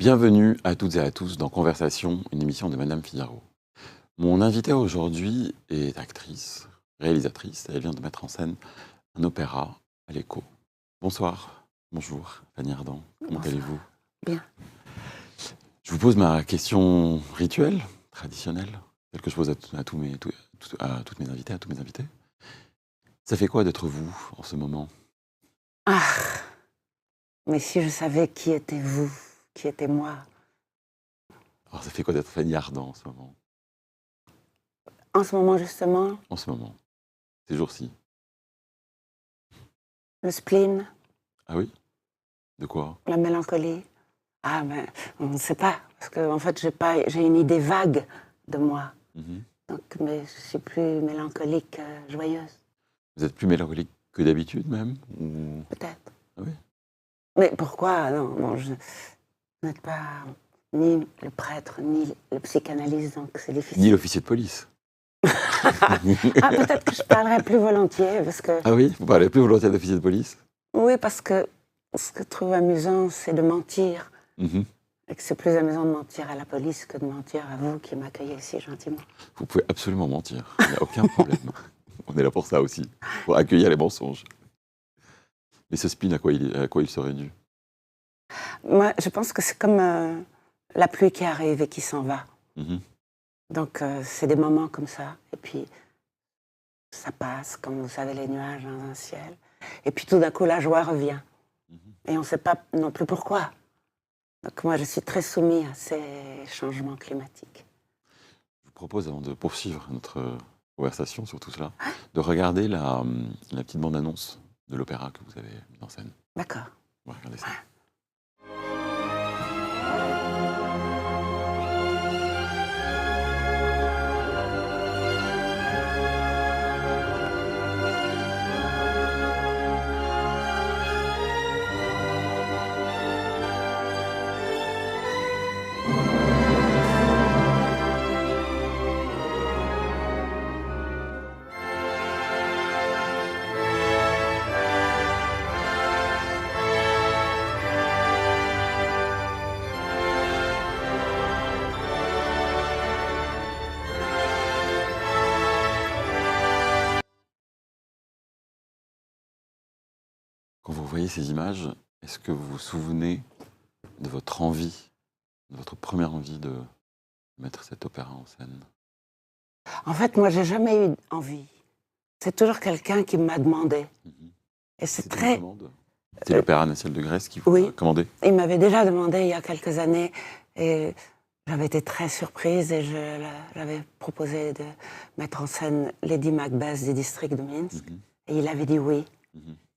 Bienvenue à toutes et à tous dans Conversation, une émission de Madame Figaro. Mon invitée aujourd'hui est actrice, réalisatrice, et elle vient de mettre en scène un opéra à l'Écho. Bonsoir, bonjour, Fanny Ardant, comment allez-vous? Bien. Je vous pose ma question rituelle, traditionnelle, celle que je pose à toutes mes invitées, à tous mes invités. Ça fait quoi d'être vous en ce moment? Ah, mais si je savais qui était vous, qui était moi. Alors ça fait quoi d'être Fanny Ardant en ce moment? En ce moment, justement, En ce moment, ces jours-ci. le spleen, Ah oui? De quoi? la mélancolie. Ah, ben, on ne sait pas, parce que en fait, j'ai une idée vague de moi. Donc, mais je suis plus mélancolique, joyeuse, Vous êtes plus mélancolique que d'habitude même ou... peut-être. Ah oui? Mais pourquoi? Non, bon, je n'êtes pas ni le prêtre, ni le psychanalyste, donc c'est difficile. Ni l'officier de police. Ah, peut-être que je parlerais plus volontiers, parce que... Ah oui? Vous parlez plus volontiers d'officier de police? Oui, parce que ce que je trouve amusant, c'est de mentir. Et que c'est plus amusant de mentir à la police que de mentir à vous qui m'accueillez si gentiment. Vous pouvez absolument mentir, il n'y a aucun problème. On est là pour ça aussi, pour accueillir les mensonges. Mais ce spleen, à quoi il serait dû? Moi, je pense que c'est comme la pluie qui arrive et qui s'en va. Donc, c'est des moments comme ça. Et puis, ça passe, comme vous savez, les nuages dans un ciel. Et puis, tout d'un coup, la joie revient. Et on ne sait pas non plus pourquoi. Donc, moi, je suis très soumise à ces changements climatiques. Je vous propose, avant de poursuivre notre conversation sur tout cela, de regarder la petite bande-annonce de l'opéra que vous avez mis en scène. D'accord. On va regarder ça. Quand vous voyez ces images, est-ce que vous vous souvenez de votre envie, de votre première envie de mettre cet opéra en scène? En fait, moi, j'ai jamais eu envie. C'est toujours quelqu'un qui m'a demandé. Et c'est C'était très... une commande? C'est l'Opéra National de Grèce qui vous a commandé? Il m'avait déjà demandé il y a quelques années et j'avais été très surprise et je l'avais proposé de mettre en scène Lady Macbeth du district de Minsk. Et il avait dit oui.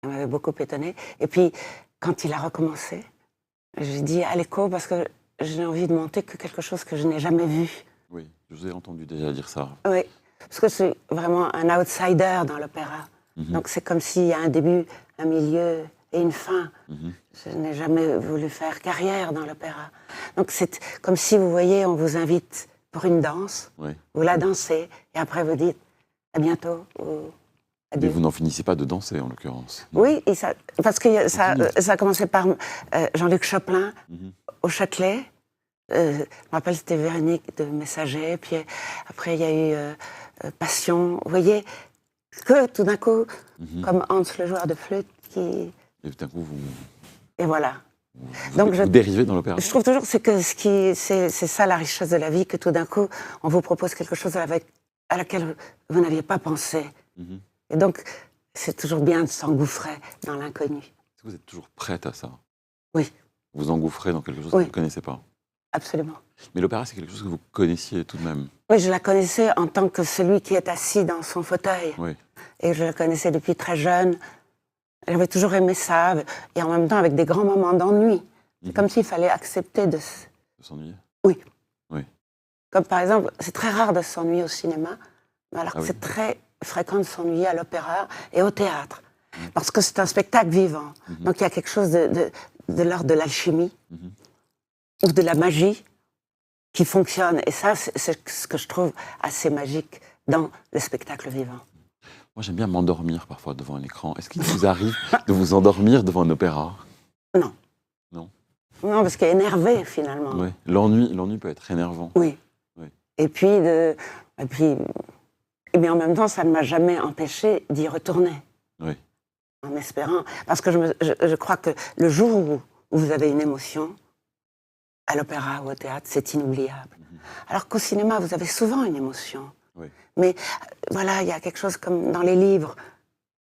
Ça m'avait beaucoup étonnée. Et puis, quand il a recommencé, j'ai dit à l'Écho parce que j'ai envie de monter quelque chose que je n'ai jamais vu. Oui, je vous ai entendu déjà dire ça. Oui, parce que je suis vraiment un outsider dans l'opéra. Donc c'est comme s'il y a un début, un milieu et une fin. Je n'ai jamais voulu faire carrière dans l'opéra. Donc c'est comme si, vous voyez, on vous invite pour une danse, vous la dansez, et après vous dites à bientôt ou adieu. Mais vous n'en finissez pas de danser, en l'occurrence. Oui, et ça, parce que ça a commencé par Jean-Luc Choplin au Châtelet. Je me rappelle, c'était Véronique de Messager, puis après il y a eu Passion. Vous voyez, que tout d'un coup, comme Hans le joueur de flûte, qui... Et tout d'un coup, Et voilà. Donc vous dérivez dans l'opéra. Je trouve toujours que c'est ça la richesse de la vie, que tout d'un coup, on vous propose quelque chose à laquelle vous n'aviez pas pensé. Et donc, c'est toujours bien de s'engouffrer dans l'inconnu. Est-ce que vous êtes toujours prête à ça? Oui. Vous engouffrez dans quelque chose que vous ne connaissez pas? Absolument. Mais l'opéra, c'est quelque chose que vous connaissiez tout de même? Oui, je la connaissais en tant que celui qui est assis dans son fauteuil. Oui. Et je la connaissais depuis très jeune. J'avais toujours aimé ça, et en même temps avec des grands moments d'ennui. C'est comme s'il fallait accepter de s'ennuyer? Oui. Oui. Comme par exemple, c'est très rare de s'ennuyer au cinéma, alors que c'est très fréquent de s'ennuyer à l'opéra et au théâtre. Parce que c'est un spectacle vivant. Donc il y a quelque chose de l'ordre de l'alchimie ou de la magie qui fonctionne. Et ça, c'est ce que je trouve assez magique dans le spectacle vivant. Moi, j'aime bien m'endormir parfois devant un écran. Est-ce qu'il vous arrive de vous endormir devant un opéra? Non. Non. Non, parce qu'il est énervé, finalement. Ouais. L'ennui peut être énervant. Oui. Oui. Et puis, mais en même temps, ça ne m'a jamais empêché d'y retourner. Oui. En espérant. Parce que je crois que le jour où vous avez une émotion, à l'opéra ou au théâtre, c'est inoubliable. Alors qu'au cinéma, vous avez souvent une émotion. Oui. Mais voilà, il y a quelque chose comme dans les livres.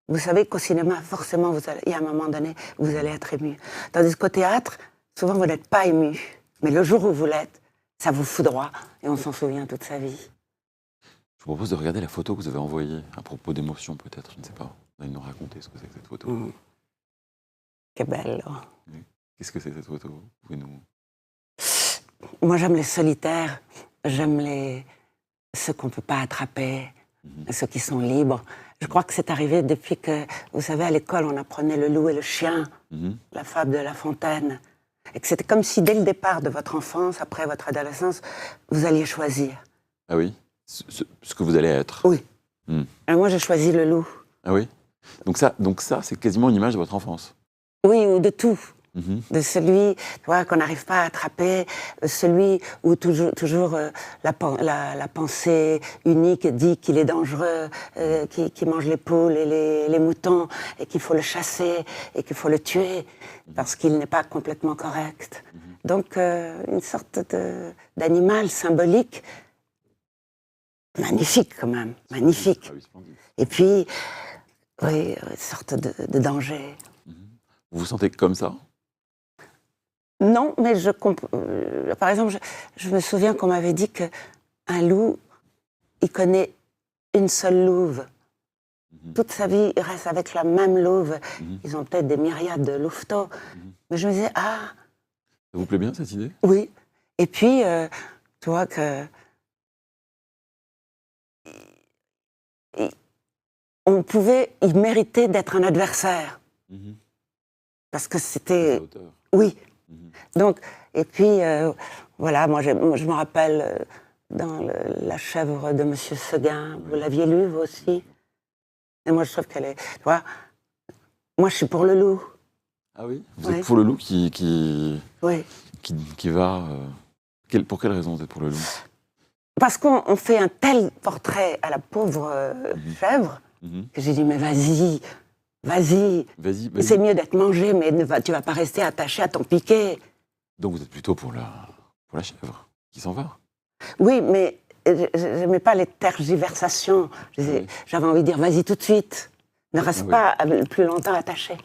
Vous savez qu'au cinéma, forcément, il y a un moment donné, vous allez être ému. Tandis qu'au théâtre, souvent, vous n'êtes pas ému. Mais le jour où vous l'êtes, ça vous foudroie et on s'en souvient toute sa vie. Je vous propose de regarder la photo que vous avez envoyée à propos d'émotion, peut-être, je ne sais pas. Vous allez nous raconter ce que c'est que cette photo. Quelle belle. Oui. Qu'est-ce que c'est cette photo? Vous pouvez nous... Moi, j'aime les solitaires, j'aime ceux qu'on ne peut pas attraper, ceux qui sont libres. Je crois que c'est arrivé depuis que, vous savez, à l'école, on apprenait le loup et le chien, la fable de La Fontaine. Et que c'était comme si, dès le départ de votre enfance, après votre adolescence, vous alliez choisir. Ah oui? Ce que vous allez être? Oui. Et moi, j'ai choisi le loup. Ah oui? Donc ça, c'est quasiment une image de votre enfance? Oui, ou de tout. De celui qu'on n'arrive pas à attraper, celui où toujours la pensée unique dit qu'il est dangereux, qui mange les poules et les moutons, et qu'il faut le chasser, et qu'il faut le tuer, parce qu'il n'est pas complètement correct. Donc, une sorte d'animal symbolique, magnifique quand même, magnifique. Ah oui, splendide. Et puis, oui, une sorte de danger. Vous vous sentez comme ça? Non, mais par exemple, je me souviens qu'on m'avait dit qu'un loup, il connaît une seule louve. Toute sa vie, il reste avec la même louve. Ils ont peut-être des myriades de louveteaux. Mais je me disais, ah... Ça vous plaît bien, cette idée? Oui. Et puis, tu vois que... Il méritait d'être un adversaire. Parce que c'était... Oui. Donc, et puis, voilà, moi je me rappelle dans La chèvre de Monsieur Seguin, vous l'aviez lu, vous aussi? Et moi, je trouve qu'elle est... Tu vois, moi, je suis pour le loup. Ah oui? Vous êtes pour le loup qui va... Pour quelle raison vous êtes pour le loup? Parce qu'on fait un tel portrait à la pauvre chèvre que j'ai dit, mais vas-y, c'est mieux d'être mangé, mais tu vas pas rester attaché à ton piquet. Donc vous êtes plutôt pour la chèvre qui s'en va? Oui, mais je n'aimais pas les tergiversations. J'avais envie de dire, vas-y tout de suite. Ne reste pas plus longtemps attaché.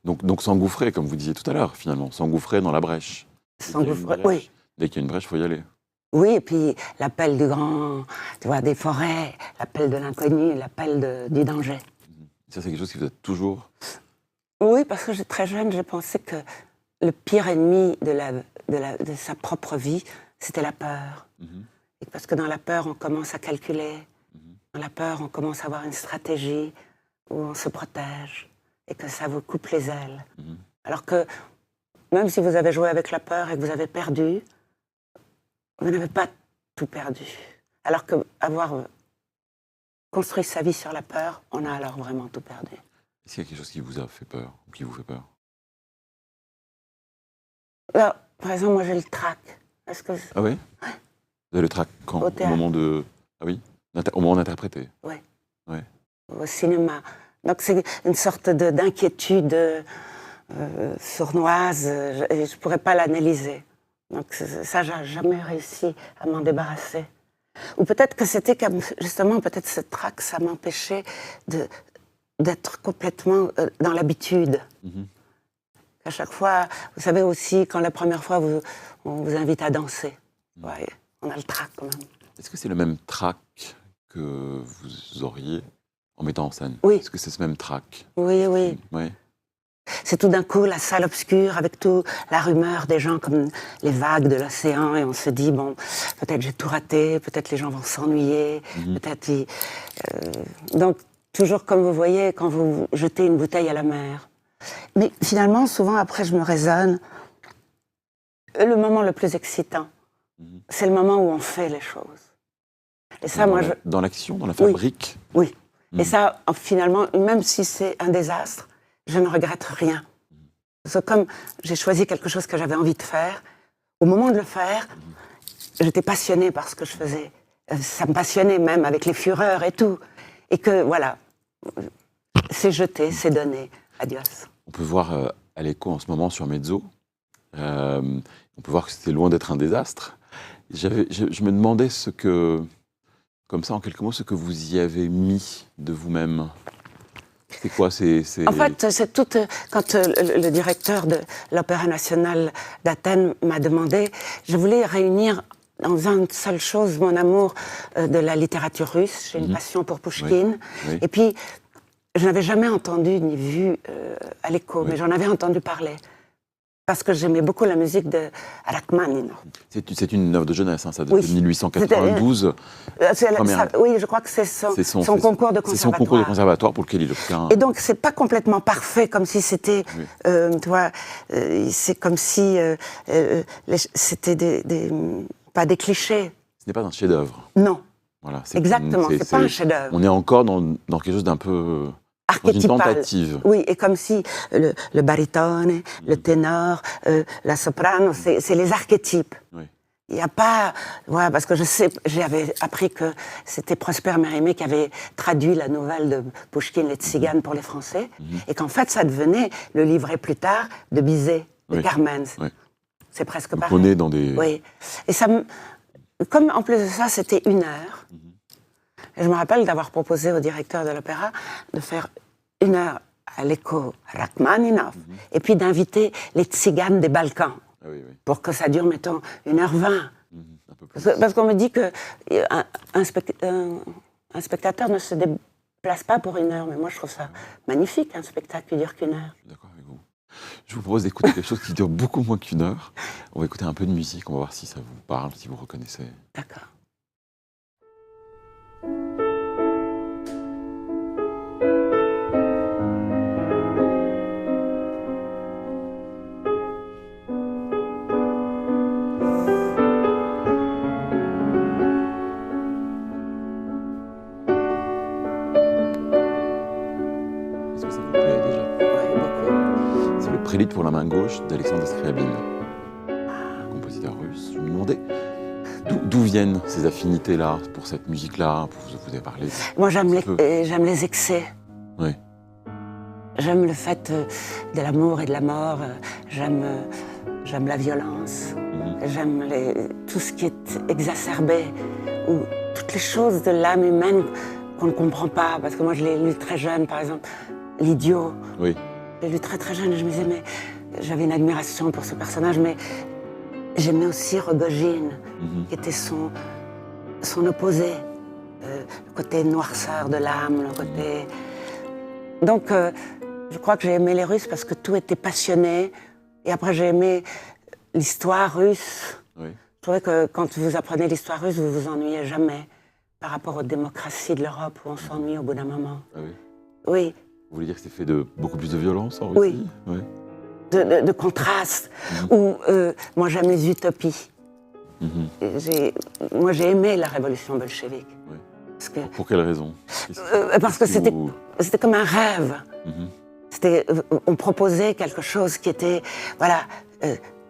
Donc s'engouffrer, comme vous disiez tout à l'heure, finalement, s'engouffrer dans la brèche. S'engouffrer, oui. Dès qu'il y a une brèche, il faut y aller. Oui, et puis l'appel du grand, tu vois, des forêts, l'appel de l'inconnu, l'appel du danger. Ça, c'est quelque chose qui vous a toujours... Oui, parce que très jeune, j'ai pensé que le pire ennemi de sa propre vie, c'était la peur. Et parce que dans la peur, on commence à calculer. Dans la peur, on commence à avoir une stratégie où on se protège et que ça vous coupe les ailes. Alors que même si vous avez joué avec la peur et que vous avez perdu, vous n'avez pas tout perdu. Alors qu'avoir construit sa vie sur la peur, on a alors vraiment tout perdu. Est-ce qu'il y a quelque chose qui vous a fait peur, ou qui vous fait peur? Alors, par exemple, moi j'ai le trac. Ah oui? Vous avez le trac quand? Au moment de... Ah oui? Au moment d'interpréter? Oui. Ouais. Au cinéma. Donc c'est une sorte d'inquiétude sournoise, et je ne pourrais pas l'analyser. Donc ça, j'ai jamais réussi à m'en débarrasser. Ou peut-être que c'était justement, peut-être ce trac, ça m'empêchait d'être complètement dans l'habitude. À chaque fois, vous savez aussi, quand la première fois, on vous invite à danser. Ouais, on a le trac quand même. Est-ce que c'est le même trac que vous auriez en mettant en scène? Oui. Est-ce que c'est ce même trac? Oui, oui. Oui. C'est tout d'un coup la salle obscure avec toute la rumeur des gens comme les vagues de l'océan et on se dit, bon, peut-être j'ai tout raté, peut-être les gens vont s'ennuyer, peut-être... donc, toujours comme vous voyez, quand vous jetez une bouteille à la mer. Mais finalement, souvent, après, je me raisonne, le moment le plus excitant, c'est le moment où on fait les choses. Et ça, dans l'action, dans la fabrique? Oui. Et ça, finalement, même si c'est un désastre, je ne regrette rien. Parce que comme j'ai choisi quelque chose que j'avais envie de faire, au moment de le faire, j'étais passionnée par ce que je faisais. Ça me passionnait même avec les fureurs et tout. Et que voilà, c'est jeté, c'est donné. Adios. On peut voir à l'Echo en ce moment sur Mezzo, on peut voir que c'était loin d'être un désastre. Je me demandais ce que, comme ça en quelques mots, ce que vous y avez mis de vous-même. C'est quoi En fait, c'est tout. Quand le directeur de l'Opéra national d'Athènes m'a demandé, je voulais réunir dans une seule chose mon amour de la littérature russe. J'ai une passion pour Pouchkine. Oui. Et puis, je n'avais jamais entendu ni vu à l'Echo, mais j'en avais entendu parler. Parce que j'aimais beaucoup la musique de Rachmaninov. C'est une œuvre de jeunesse, hein, ça date de 1892. Oui, je crois que c'est son concours de conservatoire. C'est son concours de conservatoire pour lequel il obtient... Et donc, c'est pas complètement parfait, comme si c'était... tu vois, c'est comme si c'était pas des clichés. Ce n'est pas un chef-d'œuvre. Non. Voilà, exactement, c'est pas un chef-d'œuvre. On est encore dans quelque chose d'un peu... archétypal. Dans une tentative. Oui, et comme si le baryton, le ténor, la soprano, c'est les archétypes. Oui. Il n'y a pas... Voilà, parce que j'avais appris que c'était Prosper Mérimée qui avait traduit la nouvelle de Pouchkine, Les Tziganes, pour les Français, et qu'en fait, ça devenait le livret plus tard de Bizet, de Carmen. Oui. C'est presque donc pareil. on est dans des... Oui. Et ça comme en plus de ça, c'était 1 heure, et je me rappelle d'avoir proposé au directeur de l'opéra de faire 1 heure à l'Echo Rachmaninov, et puis d'inviter les tziganes des Balkans, pour que ça dure, mettons, 1h20. Parce qu'on me dit qu'un spectateur ne se déplace pas pour 1 heure, mais moi je trouve ça magnifique, un spectacle qui dure qu'1 heure. D'accord avec vous. Je vous propose d'écouter quelque chose qui dure beaucoup moins qu'1 heure. On va écouter un peu de musique, on va voir si ça vous parle, si vous reconnaissez. D'accord. Est-ce que ça vous plaît déjà? Oui, beaucoup. C'est le Prélude pour la main gauche d'Alexandre Scriabine, compositeur russe. Je me demandais d'où viennent ces affinités-là pour cette musique-là. Vous avez parlé. Moi, j'aime les excès. Oui. J'aime le fait de l'amour et de la mort. J'aime la violence. J'aime tout ce qui est exacerbé, ou toutes les choses de l'âme humaine qu'on ne comprend pas. Parce que moi, je l'ai lu très jeune, par exemple, L'Idiot. Oui. Je l'ai lu très très jeune et je me disais, mais j'avais une admiration pour ce personnage, mais j'aimais aussi Rogojine, qui était son opposé. Le côté noirceur de l'âme, le côté... Donc, je crois que j'ai aimé les Russes parce que tout était passionné. Et après, j'ai aimé l'histoire russe. Oui. Je trouvais que quand vous apprenez l'histoire russe, vous vous ennuyez jamais par rapport aux démocraties de l'Europe où on s'ennuie au bout d'un moment. Ah oui. Oui. Vous voulez dire que c'est fait de beaucoup plus de violence en Russie? Oui. Oui. De contraste. Ou moi, j'aime les utopies. Moi, j'ai aimé la révolution bolchevique. Oui. Parce que, pour quelle raison? Parce que c'était comme un rêve. On proposait quelque chose qui était, voilà,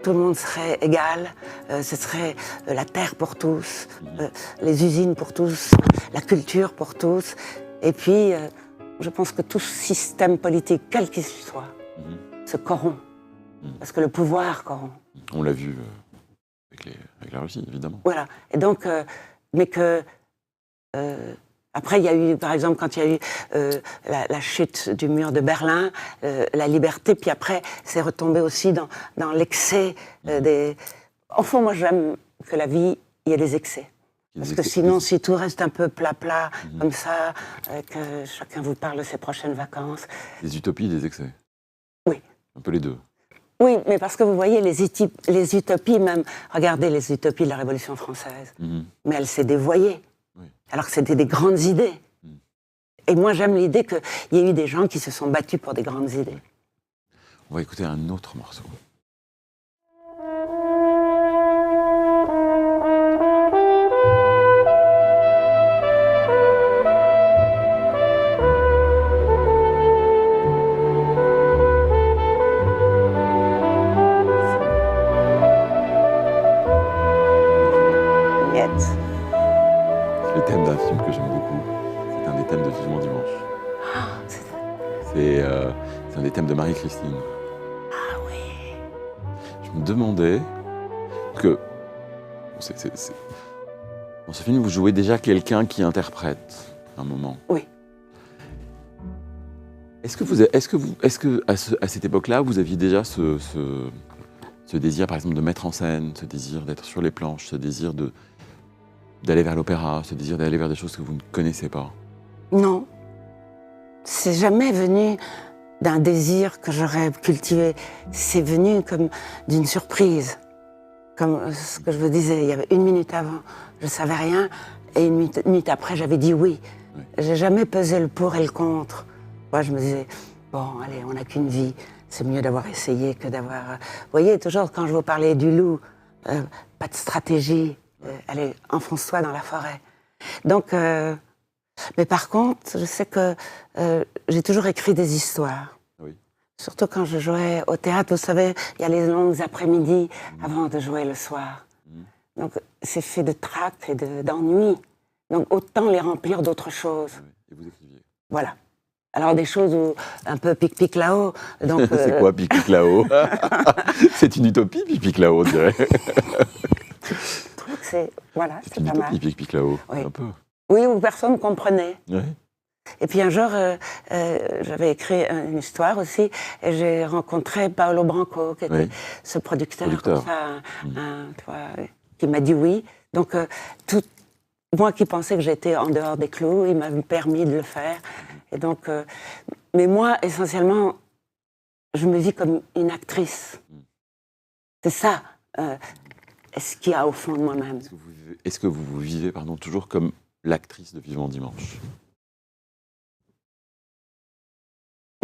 tout le monde serait égal, ce serait la terre pour tous, les usines pour tous, la culture pour tous. Et puis, je pense que tout système politique, quel qu'il soit, se corrompt. Parce que le pouvoir corrompt. On l'a vu avec la Russie, évidemment. Voilà. Et donc, mais que... après, il y a eu, par exemple, quand il y a eu la chute du mur de Berlin, la liberté, puis après, c'est retombé aussi dans l'excès des... Enfin, moi, j'aime que la vie, il y ait des excès. Parce que sinon, si tout reste un peu plat, comme ça, que chacun vous parle de ses prochaines vacances... Des utopies, des excès. Oui. Un peu les deux. Oui, mais parce que vous voyez, les utopies, même... Regardez les utopies de la Révolution française. Mais elle s'est dévoyée. Oui. Alors que c'était des grandes idées. Et moi, j'aime l'idée qu'il y ait eu des gens qui se sont battus pour des grandes idées. On va écouter un autre morceau. le thème d'un film que j'aime beaucoup. C'est un des thèmes de Vivement Dimanche. Ah, c'est ça. C'est un des thèmes de Marie-Christine. Ah oui. Je me demandais que dans ce film, vous jouez déjà quelqu'un qui interprète un moment. Oui. Est-ce que à cette époque-là, vous aviez déjà ce désir, par exemple, de mettre en scène, ce désir d'être sur les planches, ce désir d'aller vers l'opéra, ce désir d'aller vers des choses que vous ne connaissez pas? Non. C'est jamais venu d'un désir que j'aurais cultivé. C'est venu comme d'une surprise. Comme ce que je vous disais, il y avait 1 minute avant, je ne savais rien, et 1 minute après, j'avais dit oui. J'ai jamais pesé le pour et le contre. Moi, je me disais, bon, allez, on n'a qu'une vie, c'est mieux d'avoir essayé que d'avoir... Vous voyez, toujours quand je vous parlais du loup, pas de stratégie, allez, enfonce-toi dans la forêt. Donc, mais par contre, je sais que j'ai toujours écrit des histoires. Oui. Surtout quand je jouais au théâtre, vous savez, il y a les longues après-midi avant de jouer le soir. Donc, c'est fait de trac et d'ennui. Donc, autant les remplir d'autres choses. Et vous écriviez. Voilà. Alors, des choses où, un peu pic-pic là-haut. Donc, c'est quoi, pic-pic là-haut? C'est une utopie, pic-pic là-haut, je dirais. Je trouve que c'est... Voilà, c'est pas mal. Une utopie, pic-pic là-haut, Oui. un peu. Oui, où personne ne comprenait. Oui. Et puis un jour, j'avais écrit une histoire aussi, et j'ai rencontré Paolo Branco, qui était ce producteur. Comme ça, tu vois, qui m'a dit oui. Donc, moi qui pensais que j'étais en dehors des clous, il m'a permis de le faire. Et donc, mais moi, essentiellement, je me vis comme une actrice. C'est ça, ce qu'il y a au fond de moi-même. Est-ce que vous vous vivez, toujours comme l'actrice de Vivement Dimanche?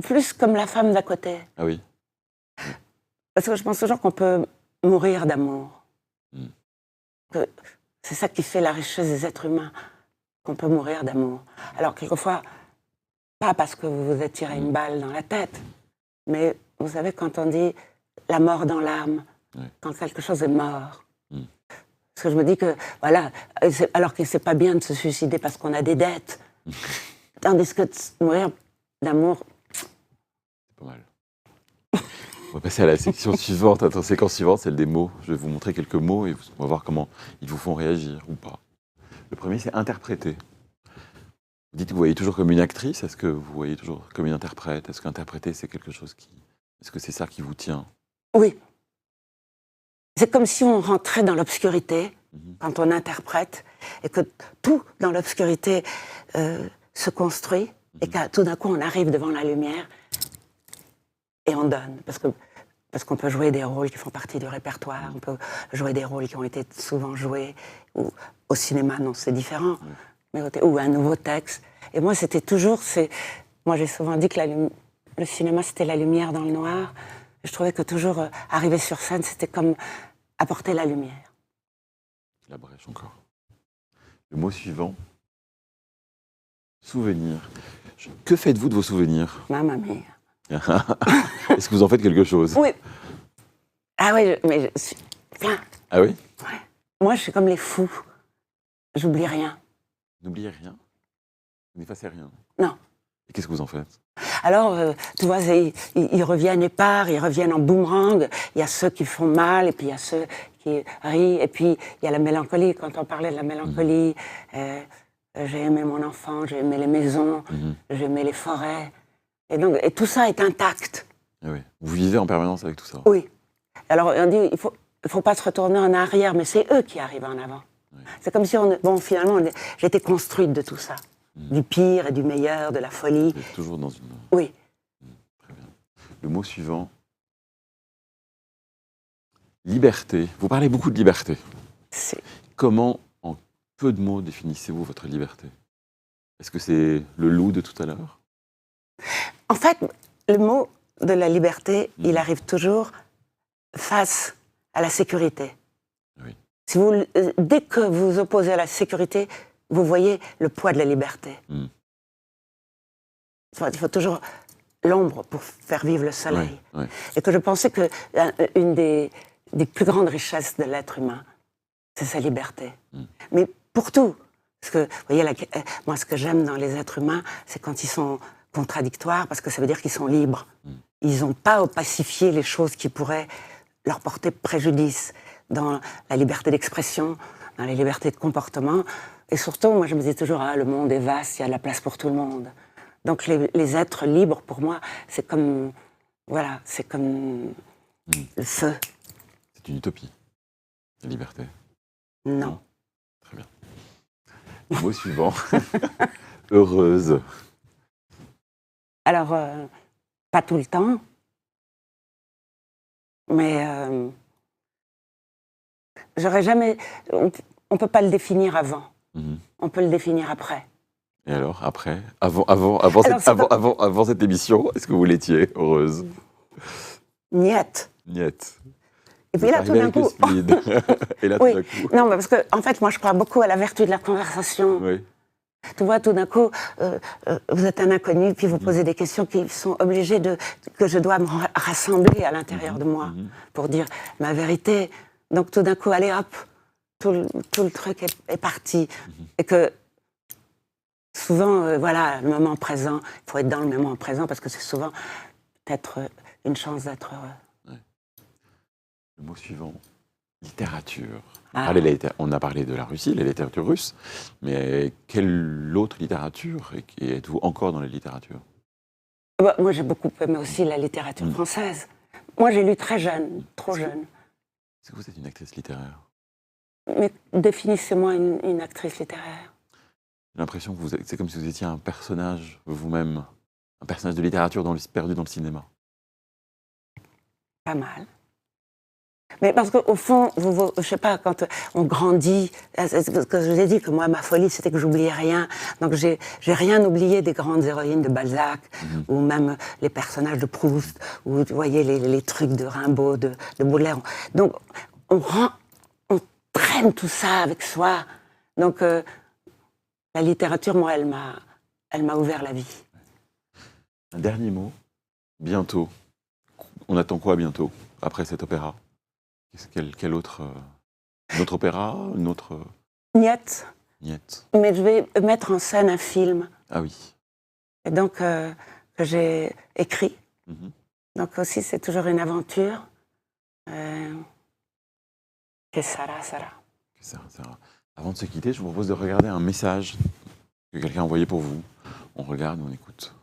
Plus comme la femme d'à côté. Ah oui. Parce que je pense toujours qu'on peut mourir d'amour. Que c'est ça qui fait la richesse des êtres humains, qu'on peut mourir d'amour. Alors quelquefois, pas parce que vous vous êtes tiré une balle dans la tête, mais vous savez, quand on dit la mort dans l'âme, quand quelque chose est mort. Parce que je me dis que, voilà, alors que c'est pas bien de se suicider parce qu'on a des dettes, tandis que de mourir d'amour... C'est pas mal. On va passer à la section suivante. La séquence suivante, celle des mots. Je vais vous montrer quelques mots et on va voir comment ils vous font réagir ou pas. Le premier, c'est interpréter. Vous dites que vous voyez toujours comme une actrice. Est-ce que vous voyez toujours comme une interprète? Est-ce qu'interpréter, c'est quelque chose qui... Est-ce que c'est ça qui vous tient? Oui. C'est comme si on rentrait dans l'obscurité quand on interprète et que tout dans l'obscurité se construit et que tout d'un coup on arrive devant la lumière et on donne. Parce qu'on peut jouer des rôles qui font partie du répertoire, on peut jouer des rôles qui ont été souvent joués. Ou, au cinéma, non, c'est différent. Mais, ou un nouveau texte. Et moi, c'était toujours... Moi, j'ai souvent dit que le cinéma, c'était la lumière dans le noir. Je trouvais que toujours arriver sur scène, c'était comme apporter la lumière. La brèche encore. Le mot suivant. Souvenir. Que faites-vous de vos souvenirs? Mamma mia. Est-ce que vous en faites quelque chose? Oui. Ah oui, mais je suis plein. Ah oui? Ouais. Moi, je suis comme les fous. J'oublie rien. N'oubliez rien? Vous n'effacez rien? Non. Et qu'est-ce que vous en faites? Alors, tu vois, ils reviennent épars, ils reviennent en boomerang. Il y a ceux qui font mal, et puis il y a ceux qui rient. Et puis, il y a la mélancolie. Quand on parlait de la mélancolie, j'ai aimé mon enfant, j'ai aimé les maisons, j'ai aimé les forêts. Et tout ça est intact. Ah oui. Vous vivez en permanence avec tout ça? Oui. Alors, on dit, il faut pas se retourner en arrière, mais c'est eux qui arrivent en avant. Oui. C'est comme si, finalement, j'étais construite de tout ça. Du pire et du meilleur, de la folie. Vous êtes toujours dans une... Oui. Très bien. Le mot suivant. Liberté. Vous parlez beaucoup de liberté. Comment, en peu de mots, définissez-vous votre liberté? Est-ce que c'est le loup de tout à l'heure? En fait, le mot de la liberté, il arrive toujours face à la sécurité. Oui. Dès que vous vous opposez à la sécurité, vous voyez le poids de la liberté. Il faut toujours l'ombre pour faire vivre le soleil. Oui. Et que je pensais que une des plus grandes richesses de l'être humain, c'est sa liberté. Mais pour tout. Parce que, vous voyez, moi, ce que j'aime dans les êtres humains, c'est quand ils sont contradictoires, parce que ça veut dire qu'ils sont libres. Ils n'ont pas opacifié les choses qui pourraient leur porter préjudice dans la liberté d'expression, dans les libertés de comportement. Et surtout, moi, je me dis toujours, le monde est vaste, il y a de la place pour tout le monde. Donc, les êtres libres, pour moi, c'est comme, voilà, c'est comme le feu. C'est une utopie, la liberté. Non. Très bien. Le mot suivant. Heureuse. Alors, pas tout le temps, mais j'aurais jamais... On ne peut pas le définir avant. On peut le définir après. Et alors, après, avant cette émission, est-ce que vous l'étiez heureuse? Niet. Niet. Et puis là, tout d'un coup... Et là, oui. tout d'un coup... Non, mais parce que, en fait, moi, je crois beaucoup à la vertu de la conversation. Oui. Tu vois, tout d'un coup, vous êtes un inconnu, puis vous posez des questions qui sont obligées que je dois me rassembler à l'intérieur de moi pour dire ma vérité. Donc, tout d'un coup, allez hop, tout le truc est parti. Et que souvent, voilà, le moment présent, il faut être dans le moment présent parce que c'est souvent peut-être une chance d'être heureux. Ouais. Le mot suivant, littérature. On a parlé de la Russie, la littérature russe, mais quelle autre littérature et êtes-vous encore dans la littérature? Moi, j'ai beaucoup aimé aussi la littérature française. Moi, j'ai lu très jeune, trop jeune. Est-ce que vous êtes une actrice littéraire? Mais définissez-moi une actrice littéraire. J'ai l'impression que c'est comme si vous étiez un personnage vous-même, un personnage de littérature perdu dans le cinéma. Pas mal. Mais parce qu'au fond, je sais pas, quand on grandit, ce que je vous ai dit, que moi, ma folie, c'était que j'oubliais rien. Donc, j'ai rien oublié des grandes héroïnes de Balzac, ou même les personnages de Proust, ou vous voyez les trucs de Rimbaud, de Baudelaire. Donc, on traîne tout ça avec soi. Donc, la littérature, moi, elle m'a ouvert la vie. Un dernier mot, bientôt. On attend quoi bientôt, après cet opéra? Quel autre... Un autre opéra? Une autre... Niet. Niet. Mais je vais mettre en scène un film. Ah oui. Et donc, que j'ai écrit. Donc aussi, c'est toujours une aventure. Que Sarah. Sarah. Avant de se quitter, je vous propose de regarder un message que quelqu'un a envoyé pour vous. On regarde, on écoute.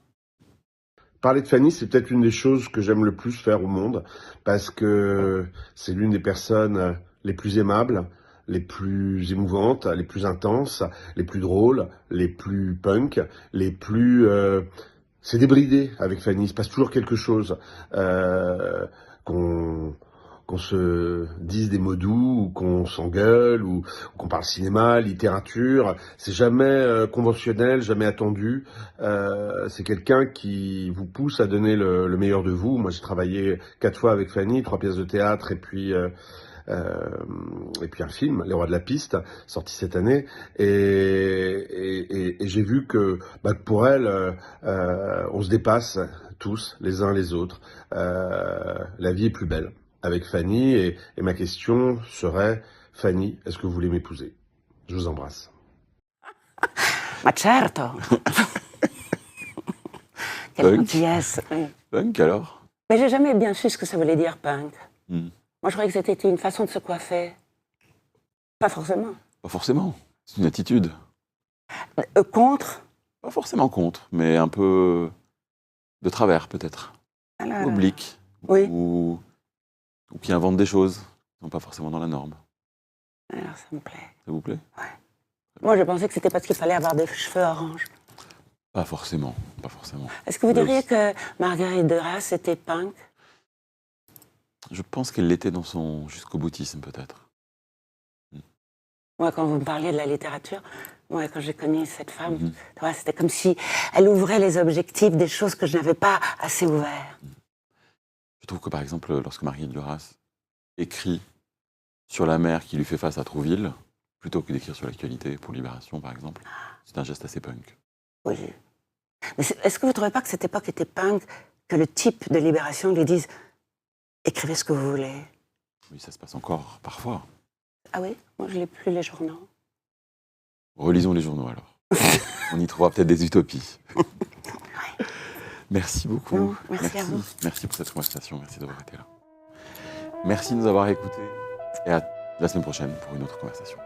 Parler de Fanny, c'est peut-être l'une des choses que j'aime le plus faire au monde, parce que c'est l'une des personnes les plus aimables, les plus émouvantes, les plus intenses, les plus drôles, les plus punk, les plus... C'est débridé avec Fanny, il se passe toujours quelque chose, qu'on se dise des mots doux, ou qu'on s'engueule, ou qu'on parle cinéma, littérature. C'est jamais conventionnel, jamais attendu. C'est quelqu'un qui vous pousse à donner le meilleur de vous. Moi, j'ai travaillé 4 fois avec Fanny, 3 pièces de théâtre et puis un film, Les Rois de la Piste, sorti cette année. Et j'ai vu que pour elle, on se dépasse tous, les uns les autres. La vie est plus belle avec Fanny, et ma question serait, Fanny, est-ce que vous voulez m'épouser? Je vous embrasse. Ma certo. Quelle gentillesse. Punk alors? Mais j'ai jamais bien su ce que ça voulait dire, punk. Moi, je croyais que c'était une façon de se coiffer. Pas forcément. Pas forcément, c'est une attitude. Contre? Pas forcément contre, mais un peu de travers peut-être. Oblique. Oui. Ou qui inventent des choses qui ne sont pas forcément dans la norme. Alors, ça me plaît. Ça vous plaît? Ouais. Moi, je pensais que c'était parce qu'il fallait avoir des cheveux orange. Pas forcément, pas forcément. Est-ce que vous diriez que Marguerite Duras était punk? Je pense qu'elle l'était dans son jusqu'au boutisme, peut-être. Moi, quand vous me parliez de la littérature, moi, quand j'ai connu cette femme, c'était comme si elle ouvrait les objectifs des choses que je n'avais pas assez ouvertes. Je trouve que, par exemple, lorsque Marguerite Duras écrit sur la mer qui lui fait face à Trouville, plutôt que d'écrire sur l'actualité pour Libération, par exemple, c'est un geste assez punk. Oui. Mais est-ce que vous ne trouvez pas que cette époque était punk, que le type de Libération lui dise « écrivez ce que vous voulez ». Oui, ça se passe encore parfois. Ah oui? Moi, je ne lis plus les journaux. Relisons les journaux alors. On y trouvera peut-être des utopies. Merci beaucoup. Non, merci à vous. Merci pour cette conversation. Merci d'avoir été là. Merci de nous avoir écoutés. Et à la semaine prochaine pour une autre conversation.